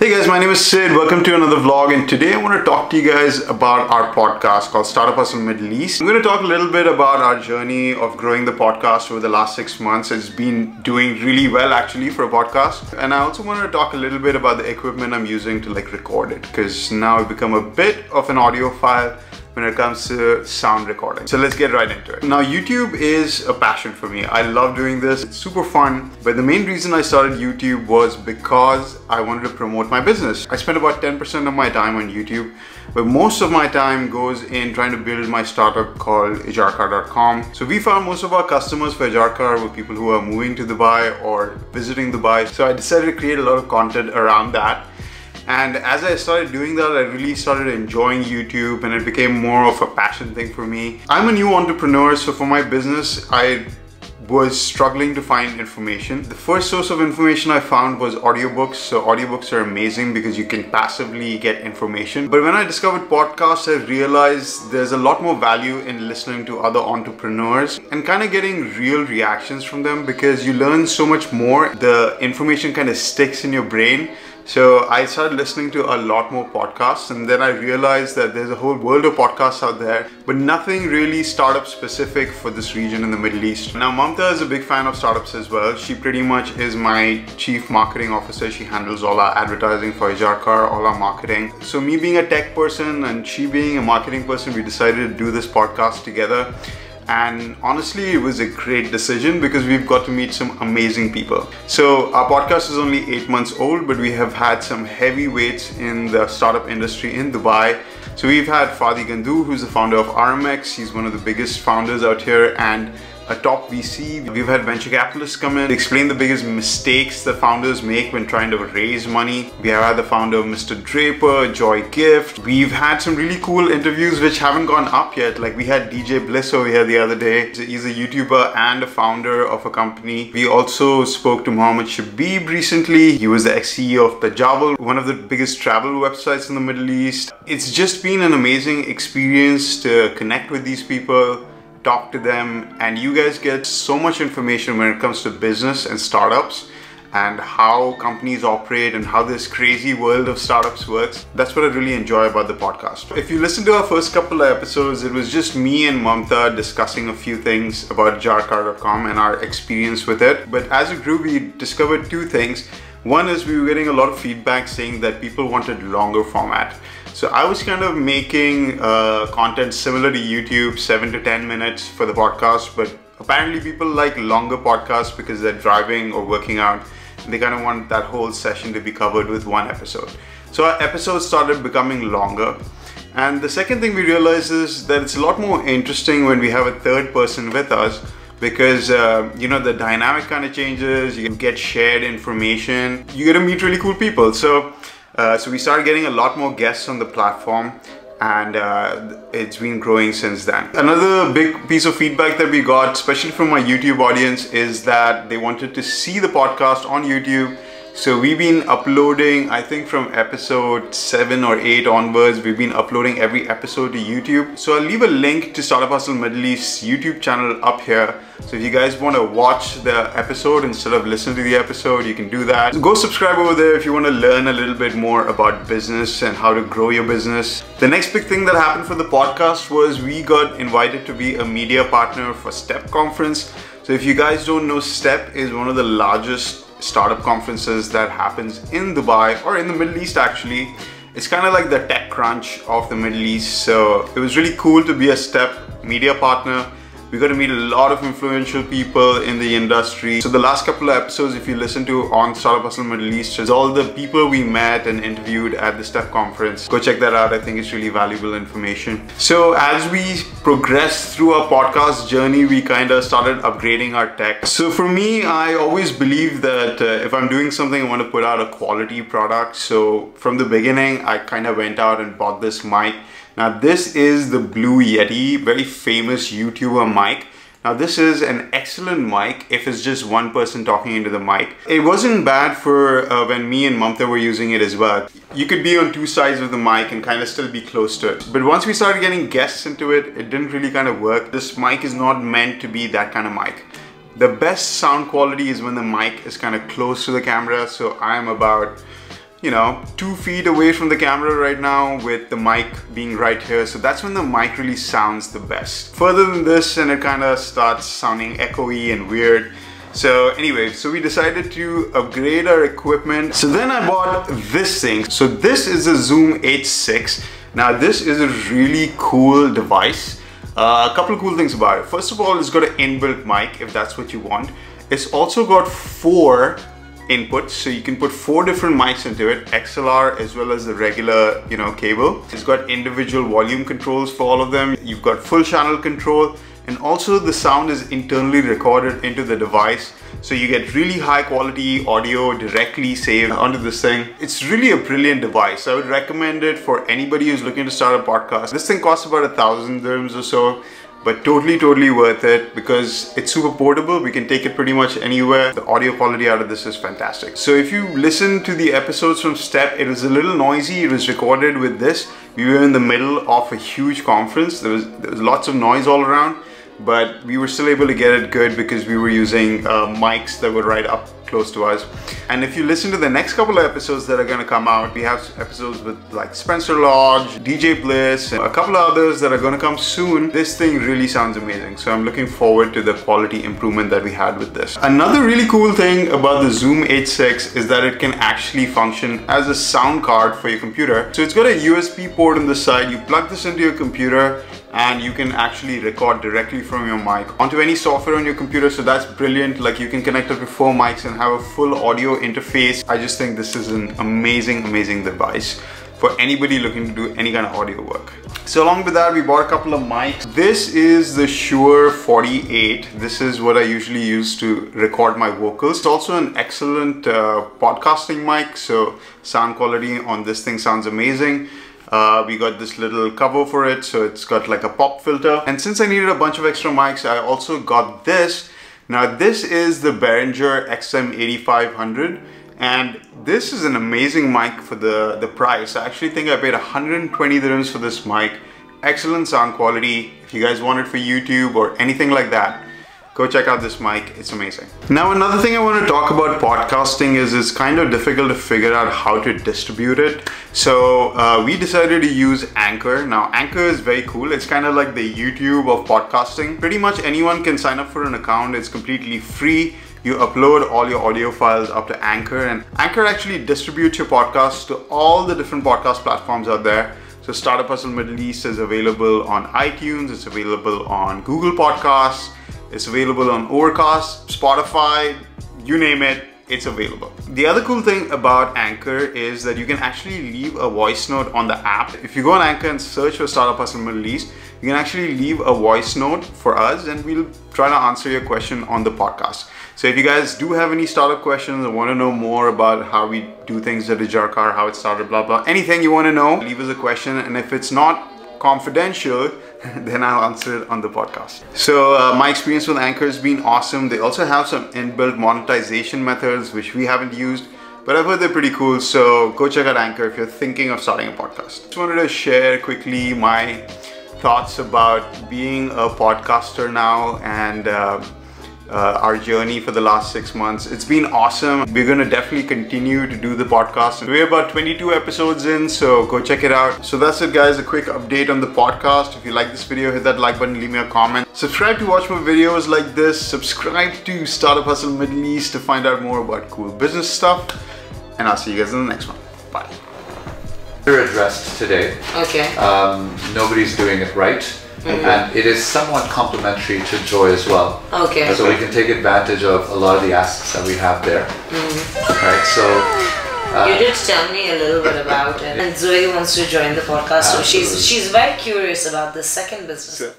Hey guys, my name is Sid. Welcome to another vlog, and today I want to talk to you guys about our podcast called Startup Hustle Middle East. I'm going to talk a little bit about our journey of growing the podcast over the last 6 months. It's been doing really well actually for a podcast. And I also want to talk a little bit about the equipment I'm using to record it, because now I've become a bit of an audiophile when it comes to sound recording. So let's get right into it. Now, YouTube is a passion for me. I love doing this. It's super fun. But the main reason I started YouTube was because I wanted to promote my business. I spend about 10% of my time on YouTube, but most of my time goes in trying to build my startup called Ajarcar.com. So we found most of our customers for Ajarcar were people who are moving to Dubai or visiting Dubai. So I decided to create a lot of content around that. And as I started doing that, I really started enjoying YouTube and it became more of a passion thing for me. I'm a new entrepreneur, so for my business, I was struggling to find information. The first source of information I found was audiobooks. So audiobooks are amazing because you can passively get information. But when I discovered podcasts, I realized there's a lot more value in listening to other entrepreneurs and kind of getting real reactions from them, because you learn so much more. The information kind of sticks in your brain. So I started listening to a lot more podcasts, and then I realized that there's a whole world of podcasts out there, but nothing really startup specific for this region in the Middle East. Now, Mamta is a big fan of startups as well. She pretty much is my chief marketing officer. She handles all our advertising for Ajarcar, all our marketing. So me being a tech person and she being a marketing person, we decided to do this podcast together. And honestly, it was a great decision because we've got to meet some amazing people. So our podcast is only 8 months old, but we have had some heavyweights in the startup industry in Dubai. So we've had Fadi Gandu, who's the founder of RMX. He's one of the biggest founders out here and a top VC. We've had venture capitalists come in, explain the biggest mistakes that founders make when trying to raise money. We have had the founder of Mr. Draper, Joy Gift. We've had some really cool interviews which haven't gone up yet. Like we had DJ Bliss over here the other day. He's a YouTuber and a founder of a company. We also spoke to Mohammed Shabib recently. He was the ex-CEO of Tajawul, one of the biggest travel websites in the Middle East. It's just been an amazing experience to connect with these people, talk to them, and you guys get so much information when it comes to business and startups and how companies operate and how this crazy world of startups works. That's what I really enjoy about the podcast. If you listen to our first couple of episodes, it was just me and Mamta discussing a few things about Ajarcar.com and our experience with it. But as a group, we discovered two things. One is we were getting a lot of feedback saying that people wanted longer format. So I was kind of making content similar to YouTube, 7 to 10 minutes for the podcast, but apparently people like longer podcasts because they're driving or working out and they kind of want that whole session to be covered with one episode. So our episodes started becoming longer. And the second thing we realized is that it's a lot more interesting when we have a third person with us, because the dynamic kind of changes. You get shared information, you get to meet really cool people. So we started getting a lot more guests on the platform, and it's been growing since then. Another big piece of feedback that we got, especially from my YouTube audience, is that they wanted to see the podcast on YouTube. So we've been uploading, I think from episode 7 or 8 onwards, we've been uploading every episode to YouTube. So I'll leave a link to Startup Hustle Middle East's YouTube channel up here. So if you guys want to watch the episode instead of listen to the episode, you can do that. So go subscribe over there if you want to learn a little bit more about business and how to grow your business. The next big thing that happened for the podcast was we got invited to be a media partner for STEP conference. So if you guys don't know, STEP is one of the largest startup conferences that happens in Dubai, or in the Middle East actually. It's kind of like the tech crunch of the Middle East. So it was really cool to be a STEP media partner. We got to meet a lot of influential people in the industry. So the last couple of episodes, if you listen to on Startup Hustle Middle East, is all the people we met and interviewed at the STEP conference. Go check that out. I think it's really valuable information. So as we progressed through our podcast journey, we kind of started upgrading our tech. So for me, I always believe that if I'm doing something, I want to put out a quality product. So from the beginning, I kind of went out and bought this mic. Now this is the Blue Yeti, very famous YouTuber mic. Now this is an excellent mic if it's just one person talking into the mic. It wasn't bad for when me and Mamta were using it as well. You could be on two sides of the mic and kind of still be close to it. But once we started getting guests into it, it didn't really kind of work. This mic is not meant to be that kind of mic. The best sound quality is when the mic is kind of close to the camera. So I'm about 2 feet away from the camera right now with the mic being right here. So that's when the mic really sounds the best. Further than this, and it kind of starts sounding echoey and weird. So anyway, so we decided to upgrade our equipment. So then I bought this thing. So this is a Zoom H6. Now this is a really cool device. A couple of cool things about it. First of all, it's got an inbuilt mic if that's what you want. It's also got 4 inputs, so you can put 4 different mics into it, XLR as well as the regular cable. It's got individual volume controls for all of them. You've got full channel control, and also the sound is internally recorded into the device, so you get really high quality audio directly saved onto this thing. It's really a brilliant device. I would recommend it for anybody who's looking to start a podcast. This thing costs about 1,000 dirhams or so, but totally worth it because it's super portable. We can take it pretty much anywhere. The audio quality out of this is fantastic. So if you listen to the episodes from Step, it was a little noisy. It was recorded with this. We were in the middle of a huge conference. There was lots of noise all around, but we were still able to get it good because we were using mics that were right up close to us. And if you listen to the next couple of episodes that are going to come out, we have episodes with like Spencer Lodge, DJ Bliss, and a couple of others that are going to come soon. This thing really sounds amazing, so I'm looking forward to the quality improvement that we had with this. Another really cool thing about the Zoom H6 is that it can actually function as a sound card for your computer. So it's got a USB port on the side. You plug this into your computer and you can actually record directly from your mic onto any software on your computer. So that's brilliant. Like, you can connect up to 4 mics and have a full audio interface. I just think this is an amazing device for anybody looking to do any kind of audio work. So along with that, we bought a couple of mics. This is the Shure 48. This is what I usually use to record my vocals. It's also an excellent podcasting mic, so sound quality on this thing sounds amazing. We got this little cover for it, so it's got like a pop filter. And since I needed a bunch of extra mics, I also got this. Now this is the Behringer XM8500, and this is an amazing mic for the price. I actually think I paid 120 dirhams for this mic. Excellent sound quality. If you guys want it for YouTube or anything like that, go check out this mic, it's amazing. Now another thing I want to talk about podcasting is it's kind of difficult to figure out how to distribute it. So we decided to use Anchor. Now Anchor is very cool. It's kind of like the YouTube of podcasting. Pretty much anyone can sign up for an account. It's completely free. You upload all your audio files up to Anchor, and Anchor actually distributes your podcast to all the different podcast platforms out there. So Startup Hustle Middle East is available on iTunes, it's available on Google Podcasts, it's available on Overcast, Spotify, you name it, it's available. The other cool thing about Anchor is that you can actually leave a voice note on the app. If you go on Anchor and search for Startup Hustle Middle East, you can actually leave a voice note for us and we'll try to answer your question on the podcast. So if you guys do have any startup questions or want to know more about how we do things at Ajarkar, how it started, blah, blah, anything you want to know, leave us a question. And if it's not confidential, then I'll answer it on the podcast. So my experience with Anchor has been awesome. They also have some inbuilt monetization methods, which we haven't used, but I've heard they're pretty cool. So go check out Anchor if you're thinking of starting a podcast. Just wanted to share quickly my thoughts about being a podcaster now and our journey for the last 6 months. It's been awesome. We're going to definitely continue to do the podcast. We're about 22 episodes in, so go check it out. So that's it, guys, a quick update on the podcast. If you like this video, hit that like button, leave me a comment. Subscribe to watch more videos like this. Subscribe to Startup Hustle Middle East to find out more about cool business stuff. And I'll see you guys in the next one. Bye. They're addressed today. Okay. Nobody's doing it right. And it is somewhat complementary to Joy as well. Okay. So we can take advantage of a lot of the assets that we have there. Right, so... you did tell me a little bit about it. And Zoe wants to join the podcast, so she's very curious about the second business.